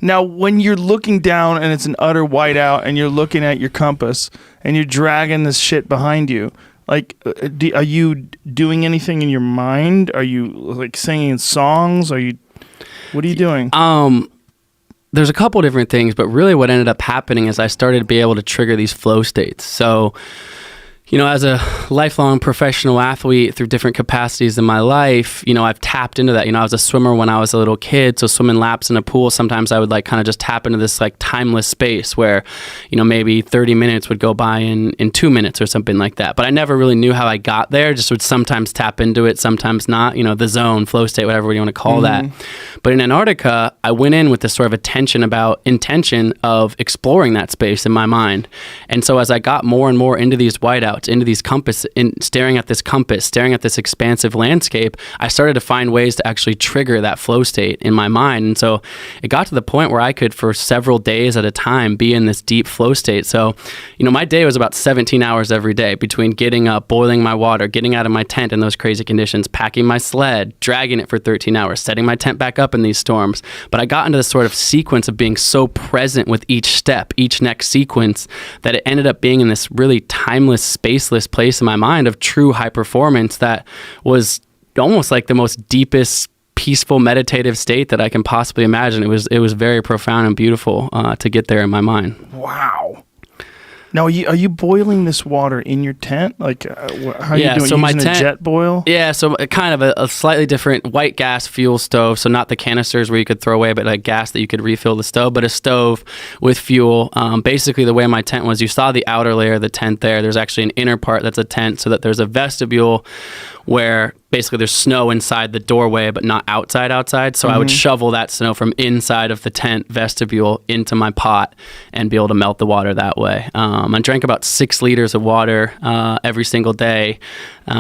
Now, when you're looking down and it's an utter whiteout and you're looking at your compass and you're dragging this shit behind you, like, are you doing anything in your mind? Are you like singing songs? What are you doing? There's a couple different things, but really what ended up happening is I started to be able to trigger these flow states. So, as a lifelong professional athlete through different capacities in my life, I've tapped into that. I was a swimmer when I was a little kid, so swimming laps in a pool, sometimes I would like kind of just tap into this like timeless space where, maybe 30 minutes would go by in 2 minutes or something like that. But I never really knew how I got there, just would sometimes tap into it, sometimes not, the zone, flow state, whatever you want to call that. But in Antarctica, I went in with this sort of intention of exploring that space in my mind. And so as I got more and more into these whiteouts, into these staring at this expansive landscape, I started to find ways to actually trigger that flow state in my mind. And so it got to the point where I could, for several days at a time, be in this deep flow state. So, my day was about 17 hours every day between getting up, boiling my water, getting out of my tent in those crazy conditions, packing my sled, dragging it for 13 hours, setting my tent back up in these storms. But I got into this sort of sequence of being so present with each step, each next sequence, that it ended up being in this really timeless, spaceless place in my mind of true high performance that was almost like the most deepest, peaceful, meditative state that I can possibly imagine. It was very profound and beautiful to get there in my mind. Wow. Now, are you boiling this water in your tent? Like, how are you doing? So using my tent, a jet boil? Yeah, so kind of a slightly different white gas fuel stove. So not the canisters where you could throw away, but like gas that you could refill the stove, but a stove with fuel. Basically, the way my tent was, you saw the outer layer of the tent there. There's actually an inner part that's a tent, so that there's a vestibule where basically there's snow inside the doorway, but not outside. So I would shovel that snow from inside of the tent vestibule into my pot and be able to melt the water that way. I drank about 6 liters of water every single day when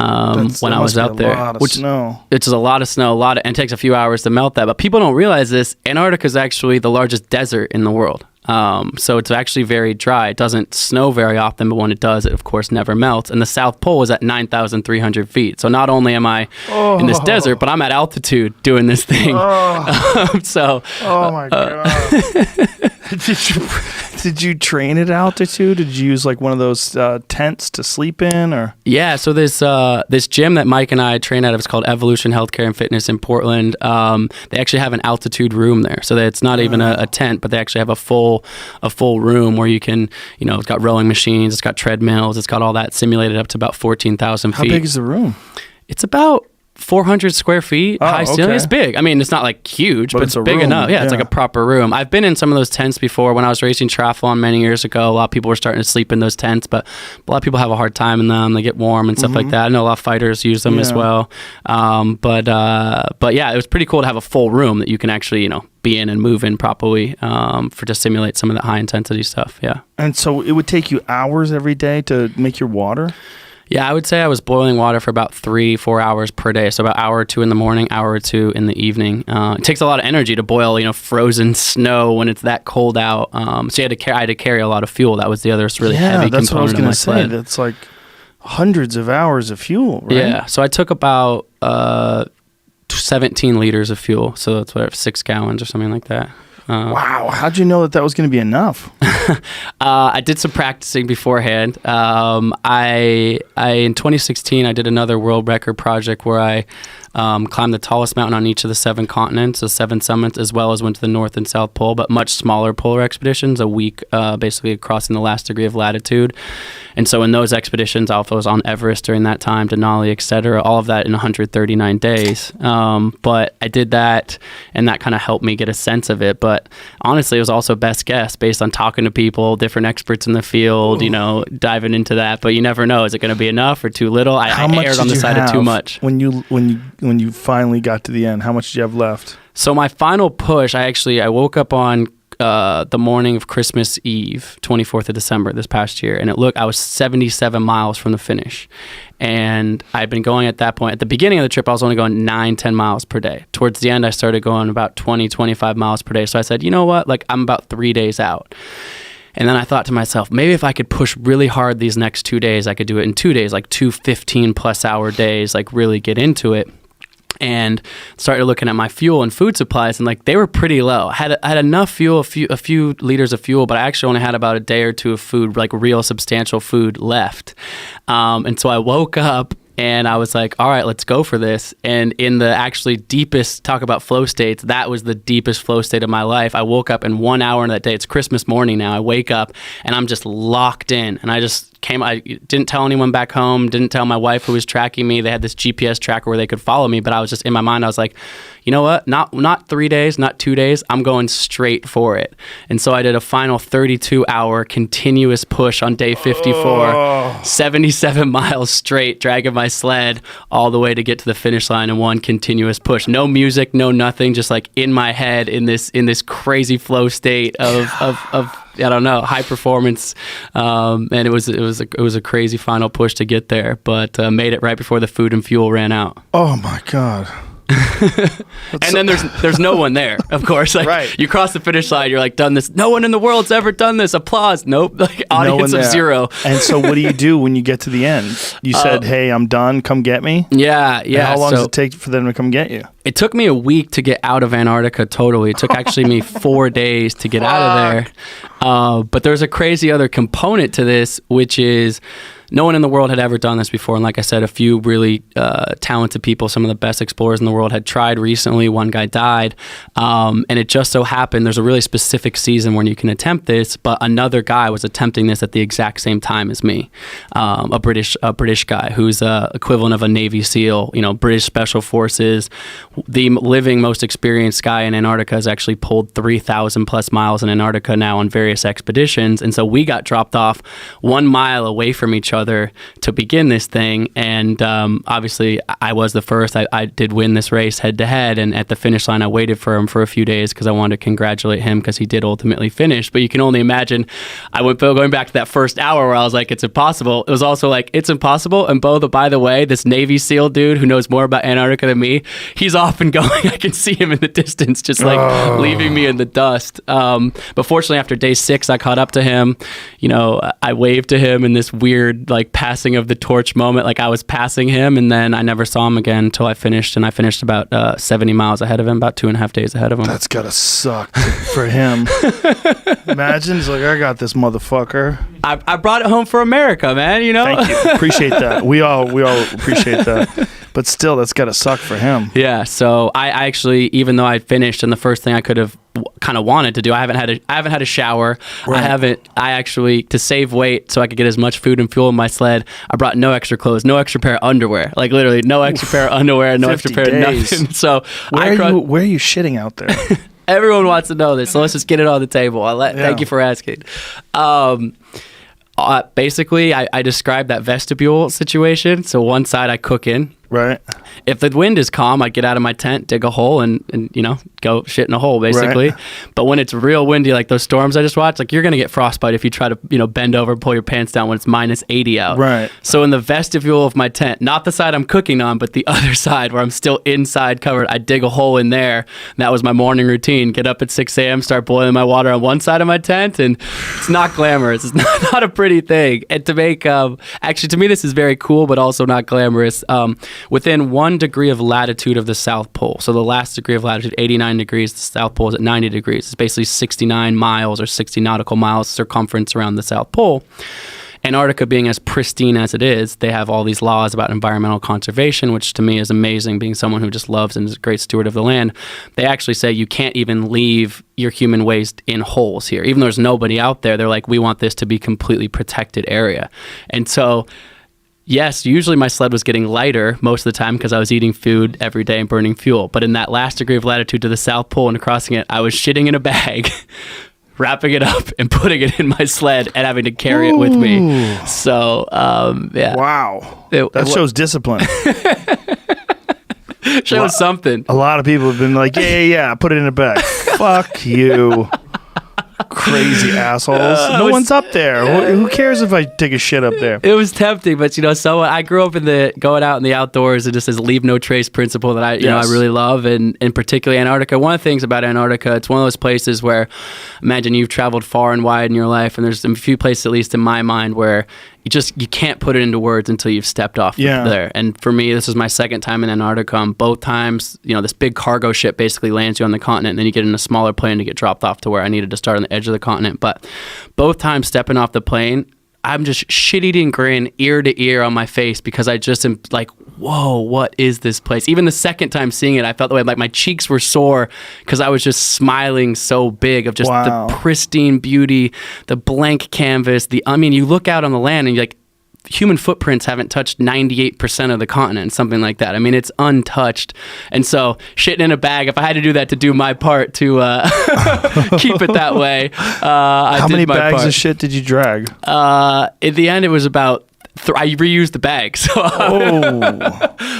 I was out there. Snow. It's a lot of snow, and it takes a few hours to melt that. But people don't realize this. Antarctica is actually the largest desert in the world. So it's actually very dry. It doesn't snow very often, but when it does, it of course never melts. And the South Pole is at 9,300 feet. So not only am I in this desert, but I'm at altitude doing this thing. Oh my God. Did you train at altitude? Did you use like one of those tents to sleep in, or? Yeah, so this gym that Mike and I train out of is called Evolution Healthcare and Fitness in Portland. They actually have an altitude room there, so that it's not even a tent, but they actually have a full room where you can, it's got rowing machines, it's got treadmills, it's got all that simulated up to about 14,000 feet. How big is the room? It's about 400 square feet, high ceiling. Okay. It's big. I mean, it's not like huge, but it's big room. Enough. Yeah, it's like a proper room. I've been in some of those tents before. When I was racing triathlon many years ago, a lot of people were starting to sleep in those tents, but a lot of people have a hard time in them. They get warm and stuff like that. I know a lot of fighters use them as well. But yeah, it was pretty cool to have a full room that you can actually, be in and move in properly to simulate some of that high intensity stuff. Yeah. And so it would take you hours every day to make your water? Yeah, I would say I was boiling water for about 3-4 hours per day. So about an hour or two in the morning, hour or two in the evening. It takes a lot of energy to boil, frozen snow when it's that cold out. So I had to carry a lot of fuel. That was the other really heavy component of my sled. That's like hundreds of hours of fuel, right? Yeah. So I took about 17 liters of fuel. So that's whatever, 6 gallons or something like that. Wow. How'd you know that was going to be enough? I did some practicing beforehand. I in 2016, I did another world record project where I climbed the tallest mountain on each of the 7 continents, the 7 summits, as well as went to the North and South Pole, but much smaller polar expeditions, a week basically crossing the last degree of latitude. And so in those expeditions, I was on Everest during that time, Denali, etc., all of that in 139 days. But I did that, and that kind of helped me get a sense of it. But honestly, it was also best guess based on talking to people, different experts in the field, diving into that. But you never know. Is it going to be enough or too little? I erred on the side of too much. When you finally got to the end, how much did you have left? So my final push, I woke up on the morning of Christmas Eve, 24th of December this past year, and I was 77 miles from the finish. And I'd been going at that point. At the beginning of the trip, I was only going 9-10 miles per day. Towards the end, I started going about 20-25 miles per day. So I said, you know what? I'm about 3 days out. And then I thought to myself, maybe if I could push really hard these next 2 days, I could do it in 2 days, like 2 15-plus hour days, really get into it. and started looking at my fuel and food supplies, and like they were pretty low. I had enough fuel, a few liters of fuel, but I actually only had about a day or two of food, like real substantial food left. And so I woke up and I was like, all right, let's go for this. And in the actually deepest, talk about flow states, that was the deepest flow state of my life. I woke up in 1 hour in that day. It's Christmas morning now. I wake up and I'm just locked in. And I didn't tell anyone back home, didn't tell my wife who was tracking me. They had this GPS tracker where they could follow me, but I was just in my mind, I was like, you know what? Not 3 days, not 2 days. I'm going straight for it. And so I did a final 32-hour continuous push on day 54, 77 miles straight, dragging my sled all the way to get to the finish line in one continuous push. No music, no nothing, just like in my head in this crazy flow state of I don't know, high performance, and it was a crazy final push to get there, but made it right before the food and fuel ran out. Oh my God. And then there's no one there, of course. Like, right. You cross the finish line, you're like, done this. No one in the world's ever done this. Applause. Nope. Like, audience of zero. And so what do you do when you get to the end? You said, hey, I'm done. Come get me. Yeah. And how long does it take for them to come get you? It took me a week to get out of Antarctica totally. It took actually me 4 days to get out of there. But there's a crazy other component to this, which is no one in the world had ever done this before. And like I said, a few really talented people, some of the best explorers in the world had tried recently. One guy died. And it just so happened there's a really specific season when you can attempt this, but another guy was attempting this at the exact same time as me. A British guy who's equivalent of a Navy SEAL, British Special Forces. The living most experienced guy in Antarctica has actually pulled 3,000 plus miles in Antarctica now on various expeditions. And so we got dropped off 1 mile away from each other to begin this thing. And obviously I was the first. I did win this race head to head. And at the finish line, I waited for him for a few days because I wanted to congratulate him because he did ultimately finish. But you can only imagine, going back to that first hour where I was like, it's impossible. It was also like, it's impossible. And by the way, this Navy SEAL dude who knows more about Antarctica than me, he's off and going. I can see him in the distance, just like leaving me in the dust. But fortunately, after day 6, I caught up to him. I waved to him in this weird, like, passing of the torch moment. Like I was passing him, and then I never saw him again until I finished. And I finished about 70 miles ahead of him, about 2.5 days ahead of him. That's gotta suck for him. Imagine he's like, I got this motherfucker. I brought it home for America, man. Thank you. Appreciate that. We all appreciate that. But still, that's gotta suck for him. Yeah. So I actually, even though I finished, and the first thing I could have kind of wanted to do, I haven't had a shower. Right. I actually, to save weight so I could get as much food and fuel in my sled, I brought no extra clothes, no extra pair of underwear. Like literally no extra pair of underwear, no extra pair of nothing. So where are you shitting out there? Everyone wants to know this, so let's just get it on the table. Thank you for asking. Basically, I described that vestibule situation. So one side I cook in. Right. If the wind is calm, I get out of my tent, dig a hole, and go shit in a hole, basically. Right. But when it's real windy, like those storms I just watched, like you're going to get frostbite if you try to, bend over and pull your pants down when it's minus 80 out. Right. So in the vestibule of my tent, not the side I'm cooking on, but the other side where I'm still inside covered, I dig a hole in there. And that was my morning routine. Get up at 6 a.m., start boiling my water on one side of my tent, and it's not glamorous. It's not a pretty thing. And to make, actually, to me, this is very cool, but also not glamorous. Within 1 degree of latitude of the South Pole. So the last degree of latitude, 89 degrees, the South Pole is at 90 degrees. It's basically 69 miles or 60 nautical miles circumference around the South Pole. Antarctica being as pristine as it is, they have all these laws about environmental conservation, which to me is amazing, being someone who just loves and is a great steward of the land. They actually say you can't even leave your human waste in holes here. Even though there's nobody out there, they're like, we want this to be completely protected area. And so, yes, usually my sled was getting lighter most of the time because I was eating food every day and burning fuel. But in that last degree of latitude to the South Pole and crossing it, I was shitting in a bag, wrapping it up and putting it in my sled and having to carry it with me. So, yeah. Wow. That shows discipline. Shows something. A lot of people have been like, yeah, put it in a bag. Fuck you. Crazy assholes. No one's up there. Who cares if I take a shit up there? It was tempting, but so I grew up in going out in the outdoors, and just this leave no trace principle that I really love, and particularly Antarctica. One of the things about Antarctica, it's one of those places where, imagine you've traveled far and wide in your life, and there's a few places, at least in my mind, where you can't put it into words until you've stepped off there. And for me, this is my second time in Antarctica. Both times, this big cargo ship basically lands you on the continent, and then you get in a smaller plane to get dropped off to where I needed to start on the edge of the continent. But both times stepping off the plane, I'm just shit-eating grin ear to ear on my face because I just am like, whoa, what is this place? Even the second time seeing it, I felt the way, like my cheeks were sore because I was just smiling so big of just the pristine beauty, the blank canvas. You look out on the land and you're like, human footprints haven't touched 98% of the continent, something like that. It's untouched. And so shitting in a bag, if I had to do that to do my part to keep it that way, How many bags of shit did you drag? At the end, it was about I reused the bag. So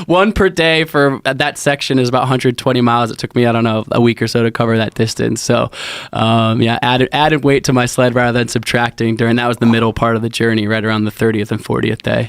one per day for that section is about 120 miles. It took me, I don't know, a week or so to cover that distance. So added weight to my sled rather than subtracting that was the middle part of the journey, right around the 30th and 40th day.